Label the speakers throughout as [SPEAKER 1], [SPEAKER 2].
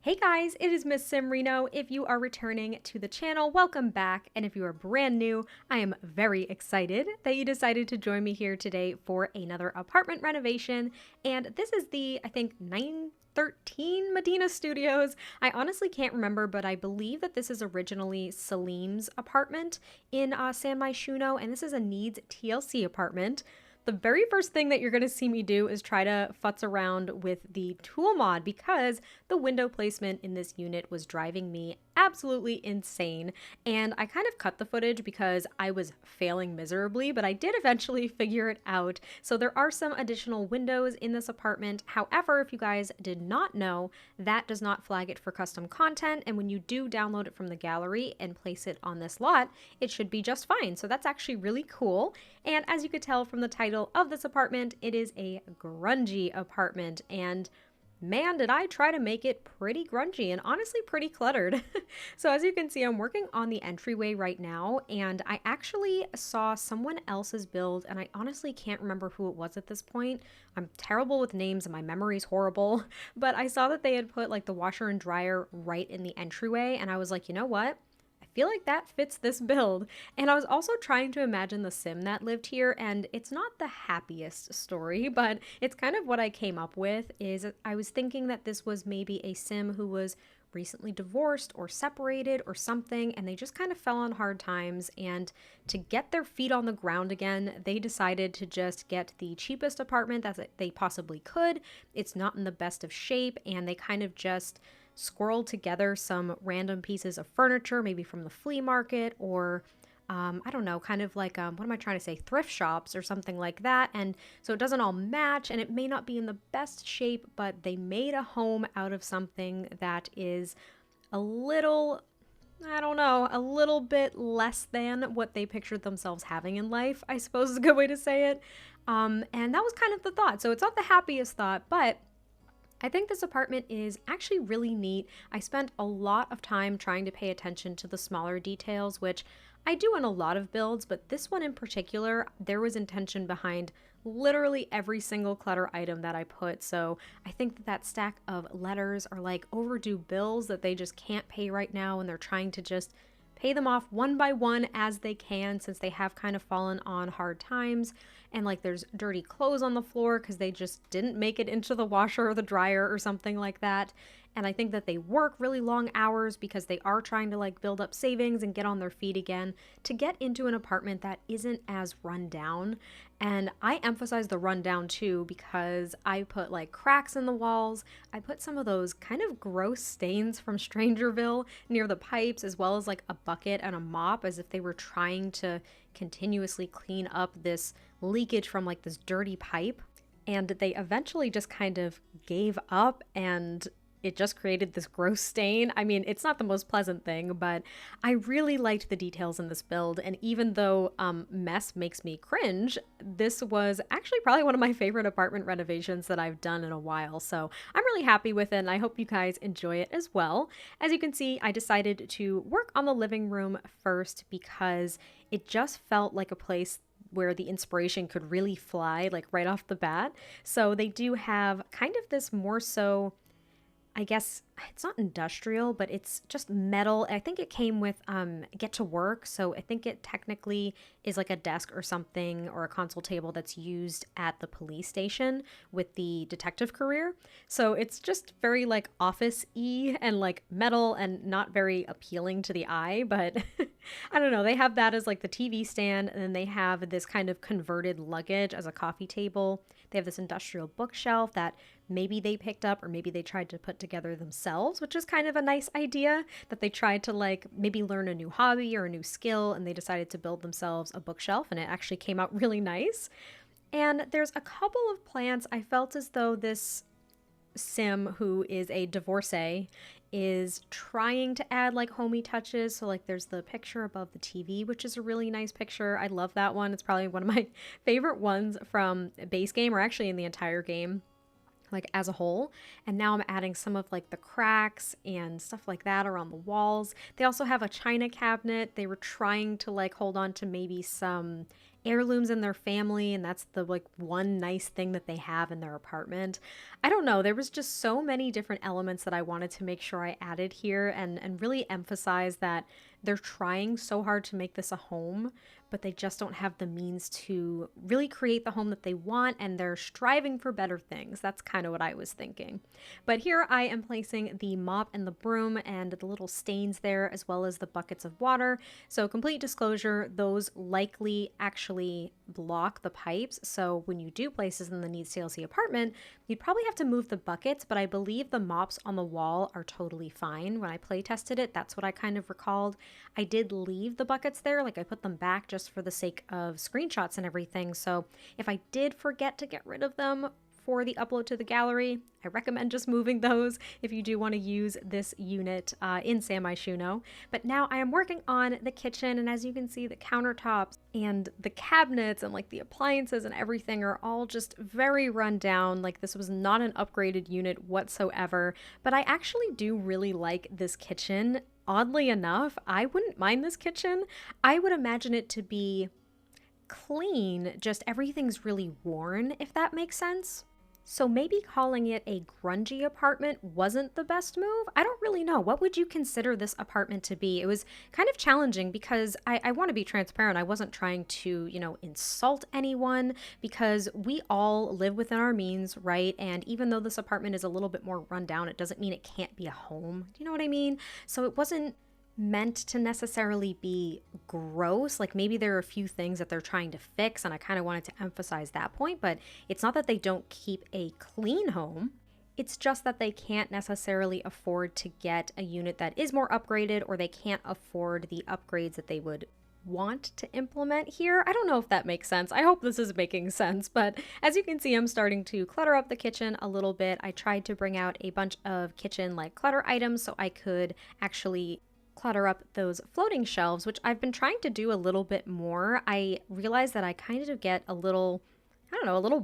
[SPEAKER 1] Hey guys, it is MissSimReno. If you are returning to the channel, welcome back. And if you are brand new, I am very excited that you decided to join me here today for another apartment renovation. And this is the, I think, 913 Medina Studios. I honestly can't remember, but I believe that this is originally Salim's apartment in San Myshuno, and this is a Needs TLC apartment. The very first thing that you're going to see me do is try to futz around with the tool mod because the window placement in this unit was driving me absolutely insane. And I kind of cut the footage because I was failing miserably, but I did eventually figure it out. So there are some additional windows in this apartment. However, if you guys did not know, that does not flag it for custom content. And when you do download it from the gallery and place it on this lot, it should be just fine. So that's actually really cool. And as you could tell from the title of this apartment, it is a grungy apartment. And man, did I try to make it pretty grungy and honestly pretty cluttered. So as you can see, I'm working on the entryway right now, and I actually saw someone else's build, and I honestly can't remember who it was at this point. I'm terrible with names and my memory's horrible, but I saw that they had put like the washer and dryer right in the entryway, and I was like, you know what? Feel like that fits this build. And I was also trying to imagine the sim that lived here, and it's not the happiest story, but it's kind of what I came up with. Is I was thinking that this was maybe a sim who was recently divorced or separated or something, and they just kind of fell on hard times, and to get their feet on the ground again, they decided to just get the cheapest apartment that they possibly could. It's not in the best of shape, and they kind of just squirreled together some random pieces of furniture, maybe from the flea market or I don't know, kind of like, what am I trying to say, thrift shops or something like that. And so it doesn't all match, and it may not be in the best shape, but they made a home out of something that is a little, I don't know, a little bit less than what they pictured themselves having in life, I suppose is a good way to say it. And that was kind of the thought. So it's not the happiest thought, but I think this apartment is actually really neat. I spent a lot of time trying to pay attention to the smaller details, which I do in a lot of builds, but this one in particular, there was intention behind literally every single clutter item that I put. So I think that that stack of letters are like overdue bills that they just can't pay right now, and they're trying to just pay them off one by one as they can, since they have kind of fallen on hard times. And like there's dirty clothes on the floor because they just didn't make it into the washer or the dryer or something like that. And I think that they work really long hours because they are trying to like build up savings and get on their feet again to get into an apartment that isn't as run down. And I emphasize the rundown too because I put like cracks in the walls. I put some of those kind of gross stains from Strangerville near the pipes, as well as like a bucket and a mop, as if they were trying to continuously clean up this leakage from like this dirty pipe. And they eventually just kind of gave up, and it just created this gross stain. I mean, it's not the most pleasant thing, but I really liked the details in this build. And even though mess makes me cringe, this was actually probably one of my favorite apartment renovations that I've done in a while. So I'm really happy with it, and I hope you guys enjoy it as well. As you can see, I decided to work on the living room first because it just felt like a place where the inspiration could really fly, like right off the bat. So they do have kind of this more so, I guess it's not industrial, but it's just metal. I think it came with Get to Work. So I think it technically is like a desk or something, or a console table that's used at the police station with the detective career. So it's just very like office-y and like metal and not very appealing to the eye, but I don't know. They have that as like the TV stand, and then they have this kind of converted luggage as a coffee table. They have this industrial bookshelf that maybe they picked up or maybe they tried to put together themselves, which is kind of a nice idea, that they tried to like maybe learn a new hobby or a new skill, and they decided to build themselves a bookshelf, and it actually came out really nice. And there's a couple of plants. I felt as though this sim, who is a divorcee, is trying to add like homey touches. So like there's the picture above the TV, which is a really nice picture. I love that one. It's probably one of my favorite ones from base game, or actually in the entire game, like as a whole. And now I'm adding some of like the cracks and stuff like that around the walls. They also have a china cabinet. They were trying to like hold on to maybe some heirlooms in their family, and that's the like one nice thing that they have in their apartment. I don't know, there was just so many different elements that I wanted to make sure I added here, and really emphasize that they're trying so hard to make this a home, but they just don't have the means to really create the home that they want, and they're striving for better things. That's kind of what I was thinking. But here I am placing the mop and the broom and the little stains there, as well as the buckets of water. So complete disclosure, those likely actually block the pipes. So when you do place this in the Needs TLC apartment, you'd probably have to move the buckets, but I believe the mops on the wall are totally fine. When I play tested it, that's what I kind of recalled. I did leave the buckets there, like I put them back just for the sake of screenshots and everything. So if I did forget to get rid of them for the upload to the gallery, I recommend just moving those if you do want to use this unit in Myshuno. But now I am working on the kitchen, and as you can see, the countertops and the cabinets and like the appliances and everything are all just very run down. Like this was not an upgraded unit whatsoever, but I actually do really like this kitchen. Oddly enough, I wouldn't mind this kitchen. I would imagine it to be clean, just everything's really worn, if that makes sense. So maybe calling it a grungy apartment wasn't the best move. I don't really know. What would you consider this apartment to be? It was kind of challenging because I want to be transparent. I wasn't trying to, insult anyone, because we all live within our means, right? And even though this apartment is a little bit more run down, it doesn't mean it can't be a home. Do you know what I mean? So it wasn't meant to necessarily be gross. Like maybe there are a few things that they're trying to fix, and I kind of wanted to emphasize that point, but it's not that they don't keep a clean home. It's just that they can't necessarily afford to get a unit that is more upgraded, or they can't afford the upgrades that they would want to implement here. I don't know if that makes sense. I hope this is making sense, but as you can see, I'm starting to clutter up the kitchen a little bit. I tried to bring out a bunch of kitchen like clutter items so I could actually clutter up those floating shelves, which I've been trying to do a little bit more. I realize that I kind of get a little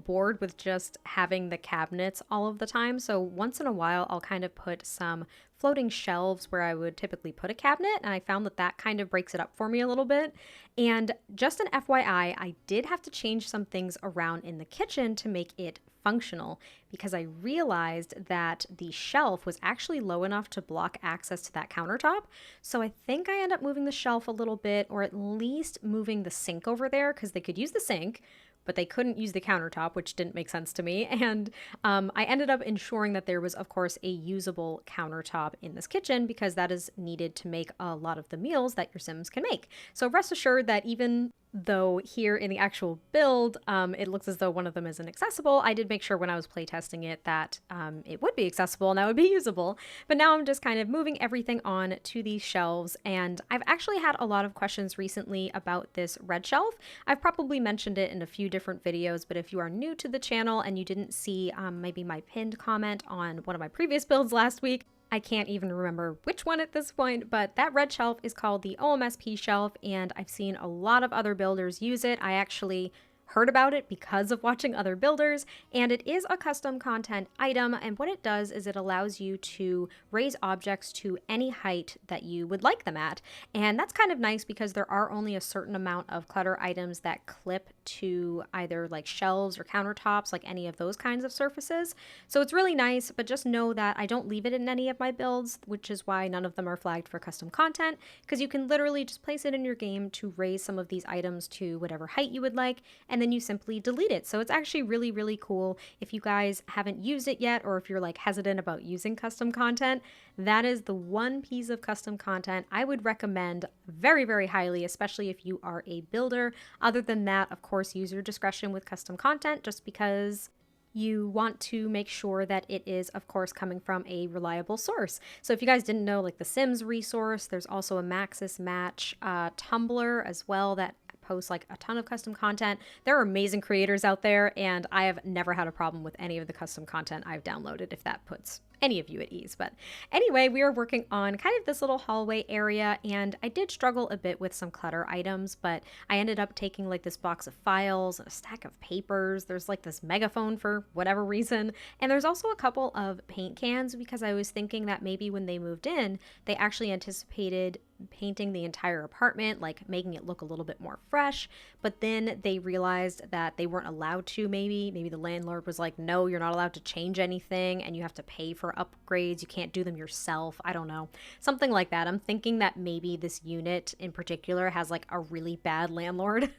[SPEAKER 1] bored with just having the cabinets all of the time. So once in a while, I'll kind of put some floating shelves where I would typically put a cabinet, and I found that that kind of breaks it up for me a little bit. And just an FYI, I did have to change some things around in the kitchen to make it functional, because I realized that the shelf was actually low enough to block access to that countertop. So I think I end up moving the shelf a little bit, or at least moving the sink over there, because they could use the sink, but they couldn't use the countertop, which didn't make sense to me. And I ended up ensuring that there was, of course, a usable countertop in this kitchen, because that is needed to make a lot of the meals that your Sims can make. So rest assured that even though here in the actual build, it looks as though one of them isn't accessible, I did make sure when I was playtesting it that it would be accessible and that would be usable. But now I'm just kind of moving everything on to these shelves, and I've actually had a lot of questions recently about this red shelf. I've probably mentioned it in a few different videos, but if you are new to the channel and you didn't see maybe my pinned comment on one of my previous builds last week, I can't even remember which one at this point, but that red shelf is called the OMSP shelf, and I've seen a lot of other builders use it. I actually heard about it because of watching other builders, and it is a custom content item, and what it does is it allows you to raise objects to any height that you would like them at. And that's kind of nice because there are only a certain amount of clutter items that clip to either like shelves or countertops, like any of those kinds of surfaces. So it's really nice, but just know that I don't leave it in any of my builds, which is why none of them are flagged for custom content, because you can literally just place it in your game to raise some of these items to whatever height you would like, and then you simply delete it. So it's actually really, really cool. If you guys haven't used it yet, or if you're like hesitant about using custom content, that is the one piece of custom content I would recommend very, very highly, especially if you are a builder. Other than that, of course, use your discretion with custom content, just because you want to make sure that it is, of course, coming from a reliable source. So if you guys didn't know, like the Sims resource, there's also a Maxis Match Tumblr as well that posts like a ton of custom content. There are amazing creators out there, and I have never had a problem with any of the custom content I've downloaded, if that puts any of you at ease. But anyway, we are working on kind of this little hallway area, and I did struggle a bit with some clutter items, but I ended up taking like this box of files and a stack of papers. There's like this megaphone for whatever reason, and there's also a couple of paint cans, because I was thinking that maybe when they moved in, they actually anticipated painting the entire apartment, like making it look a little bit more fresh. But then they realized that they weren't allowed to, maybe the landlord was like, no, you're not allowed to change anything and you have to pay for upgrades. You can't do them yourself. I don't know. Something like that. I'm thinking that maybe this unit in particular has like a really bad landlord.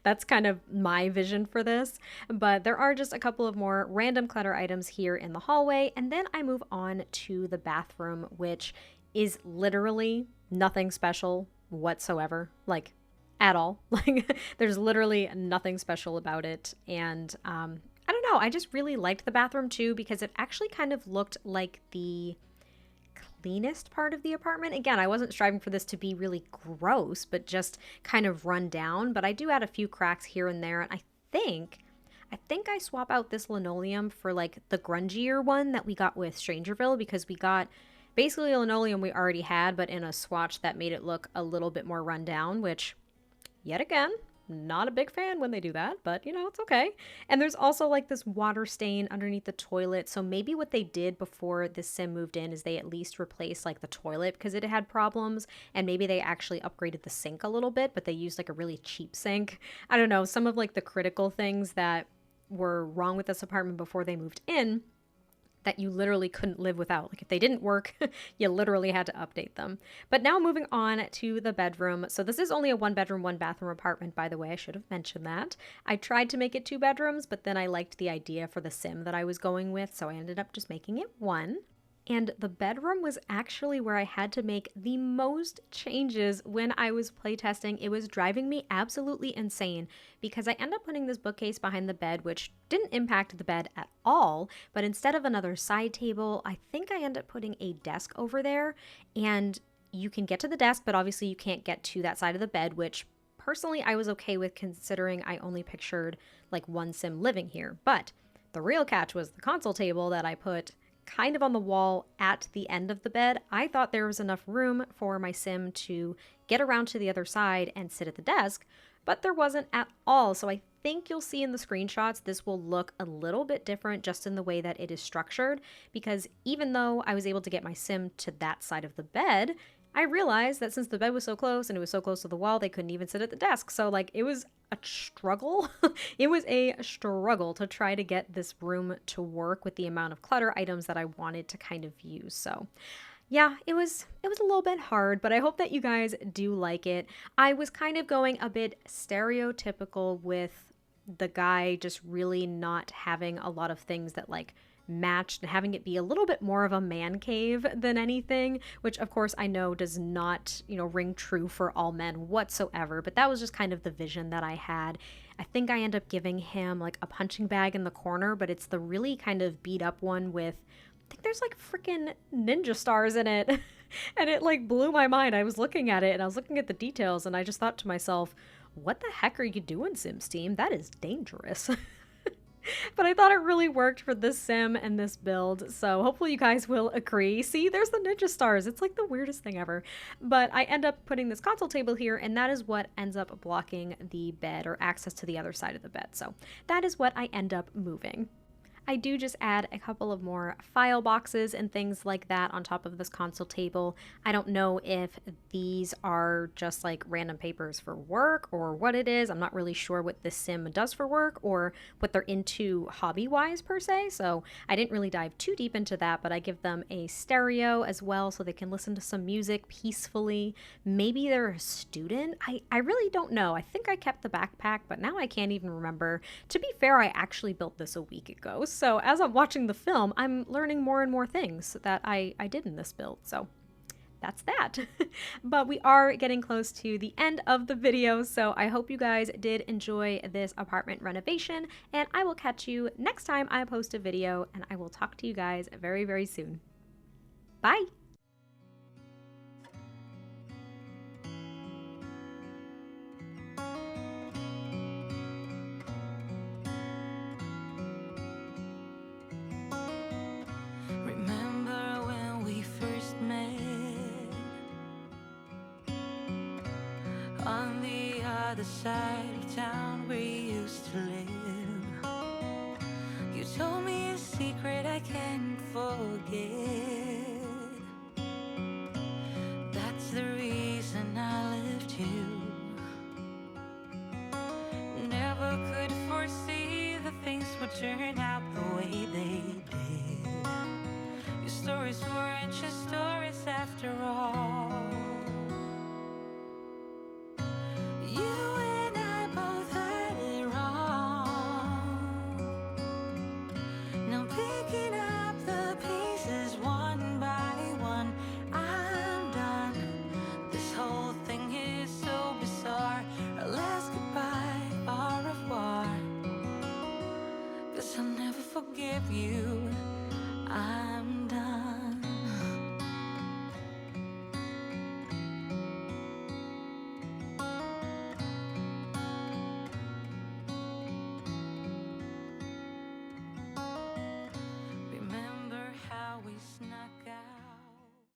[SPEAKER 1] That's kind of my vision for this. But there are just a couple of more random clutter items here in the hallway. And then I move on to the bathroom, which is literally nothing special whatsoever, like at all. Like there's literally nothing special about it. And I don't know, I just really liked the bathroom too because it actually kind of looked like the cleanest part of the apartment. Again, I wasn't striving for this to be really gross, but just kind of run down. But I do add a few cracks here and there. And I think I swap out this linoleum for like the grungier one that we got with Strangerville, because we got basically a linoleum we already had, but in a swatch that made it look a little bit more run down, which yet again, not a big fan when they do that, but you know, it's okay. And there's also like this water stain underneath the toilet. So maybe what they did before this sim moved in is they at least replaced like the toilet because it had problems. And maybe they actually upgraded the sink a little bit, but they used like a really cheap sink. I don't know, some of like the critical things that were wrong with this apartment before they moved in that you literally couldn't live without. Like if they didn't work, you literally had to update them. But now moving on to the bedroom. So this is only a 1-bedroom, 1-bathroom apartment, by the way. I should have mentioned that. I tried to make it 2 bedrooms, but then I liked the idea for the sim that I was going with, so I ended up just making it 1. And the bedroom was actually where I had to make the most changes when I was playtesting. It was driving me absolutely insane because I ended up putting this bookcase behind the bed, which didn't impact the bed at all. But instead of another side table, I think I ended up putting a desk over there. And you can get to the desk, but obviously you can't get to that side of the bed, which personally I was okay with considering I only pictured like one sim living here. But the real catch was the console table that I put kind of on the wall at the end of the bed. I thought there was enough room for my sim to get around to the other side and sit at the desk, but there wasn't at all. So I think you'll see in the screenshots, this will look a little bit different just in the way that it is structured, because even though I was able to get my sim to that side of the bed, I realized that since the bed was so close and it was so close to the wall, they couldn't even sit at the desk. So like it was a struggle. It was a struggle to try to get this room to work with the amount of clutter items that I wanted to kind of use. So yeah, it was a little bit hard, but I hope that you guys do like it. I was kind of going a bit stereotypical with the guy just really not having a lot of things that like matched and having it be a little bit more of a man cave than anything, which of course I know does not, ring true for all men whatsoever, but that was just kind of the vision that I had. I think I end up giving him like a punching bag in the corner, but it's the really kind of beat up one with, I think there's like freaking ninja stars in it. And it like blew my mind. I was looking at it and I was looking at the details and I just thought to myself, what the heck are you doing, Sims team? That is dangerous. But I thought it really worked for this sim and this build, so hopefully you guys will agree. See, there's the ninja stars. It's like the weirdest thing ever. But I end up putting this console table here, and that is what ends up blocking the bed or access to the other side of the bed. So that is what I end up moving. I do just add a couple of more file boxes and things like that on top of this console table. I don't know if these are just like random papers for work or what it is. I'm not really sure what this sim does for work or what they're into hobby-wise per se, so I didn't really dive too deep into that, but I give them a stereo as well so they can listen to some music peacefully. Maybe they're a student. I really don't know. I think I kept the backpack, but now I can't even remember. To be fair, I actually built this a week ago, so as I'm watching the film, I'm learning more and more things that I did in this build. So that's that. But we are getting close to the end of the video, so I hope you guys did enjoy this apartment renovation, and I will catch you next time I post a video, and I will talk to you guys very, very soon. Bye!
[SPEAKER 2] On the other side of town where you used to live, you told me a secret I can't forget. That's the reason turned out the way they did. Your stories were